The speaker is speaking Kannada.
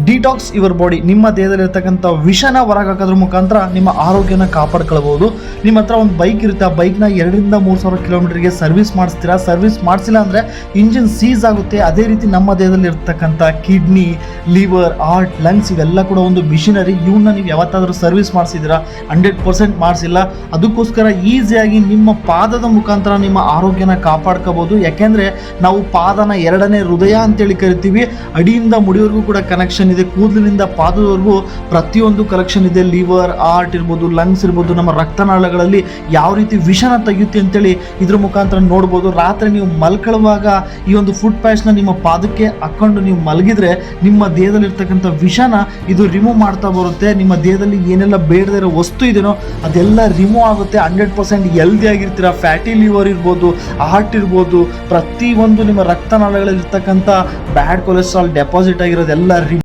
Detox your body. ನಿಮ್ಮ ದೇಹದಲ್ಲಿರ್ತಕ್ಕಂಥ ವಿಷನ ಹೊರಗೆ ಹಾಕೋದ್ರ ಮುಖಾಂತರ ನಿಮ್ಮ ಆರೋಗ್ಯನ ಕಾಪಾಡ್ಕೊಳ್ಬಹುದು. ನಿಮ್ಮ ಹತ್ರ ಒಂದು ಬೈಕ್ ಇರುತ್ತೆ, ಆ ಬೈಕ್ನ 2,000-3,000 ಕಿಲೋಮೀಟರ್ಗೆ ಸರ್ವಿಸ್ ಮಾಡಿಸ್ತೀರಾ. ಸರ್ವಿಸ್ ಮಾಡಿಸಿಲ್ಲ ಅಂದರೆ ಇಂಜಿನ್ ಸೀಸ್ ಆಗುತ್ತೆ. ಅದೇ ರೀತಿ ನಮ್ಮ ದೇಹದಲ್ಲಿ ಇರ್ತಕ್ಕಂಥ ಕಿಡ್ನಿ, ಲಿವರ್, ಹಾರ್ಟ್, ಲಂಗ್ಸ್ ಇವೆಲ್ಲ ಕೂಡ ಒಂದು ಮಿಷಿನರಿ. ಇವನ್ನ ನೀವು ಯಾವತ್ತಾದರೂ ಸರ್ವಿಸ್ ಮಾಡಿಸಿದ್ದೀರಾ? 100% ಮಾಡಿಸಿಲ್ಲ. ಅದಕ್ಕೋಸ್ಕರ ಈಸಿಯಾಗಿ ನಿಮ್ಮ ಪಾದದ ಮುಖಾಂತರ ನಿಮ್ಮ ಆರೋಗ್ಯನ ಕಾಪಾಡ್ಕೋಬಹುದು. ಯಾಕೆಂದರೆ ನಾವು ಪಾದನ 2ನೇ ಹೃದಯ ಅಂತೇಳಿ ಕರಿತೀವಿ. ಅಡಿಯಿಂದ ಮುಡಿವರೆಗೂ ಕೂಡ ಕನೆಕ್ಷನ್ ಇದೆ, ಕೂದಲಿನಿಂದ ಪಾದದವರೆಗೂ ಪ್ರತಿಯೊಂದು ಕಲೆಕ್ಷನ್ ಇದೆ. ಲಿವರ್, ಹಾರ್ಟ್ ಇರ್ಬೋದು, ಲಂಗ್ಸ್ ಇರ್ಬೋದು, ನಮ್ಮ ರಕ್ತನಾಳಗಳಲ್ಲಿ ಯಾವ ರೀತಿ ವಿಷನ ತೆಗೆಯುತ್ತೆ ಅಂತೇಳಿ ಇದ್ರ ಮುಖಾಂತರ ನೋಡ್ಬೋದು. ರಾತ್ರಿ ನೀವು ಮಲ್ಕೊಳ್ಳುವಾಗ ಈ ಒಂದು ಫುಡ್ ಪ್ಯಾಚ್ನ ನಿಮ್ಮ ಪಾದಕ್ಕೆ ಹಾಕ್ಕೊಂಡು ನೀವು ಮಲಗಿದ್ರೆ ನಿಮ್ಮ ದೇಹದಲ್ಲಿರ್ತಕ್ಕಂಥ ವಿಷನ ಇದು ರಿಮೂವ್ ಮಾಡ್ತಾ ಬರುತ್ತೆ. ನಿಮ್ಮ ದೇಹದಲ್ಲಿ ಏನೆಲ್ಲ ಬೇಡದೇ ಇರೋ ವಸ್ತು ಇದೆಯೋ ಅದೆಲ್ಲ ರಿಮೂವ್ ಆಗುತ್ತೆ. 100% ಹೆಲ್ದಿ ಆಗಿರ್ತೀರ. ಫ್ಯಾಟಿ ಲಿವರ್ ಇರ್ಬೋದು, ಹಾರ್ಟ್ ಇರ್ಬೋದು, ಪ್ರತಿಯೊಂದು ನಿಮ್ಮ ರಕ್ತನಾಳಗಳಲ್ಲಿ ಇರ್ತಕ್ಕಂಥ ಬ್ಯಾಡ್ ಕೊಲೆಸ್ಟ್ರಾಲ್ ಡೆಪಾಸಿಟ್ ಆಗಿರೋದೆಲ್ಲ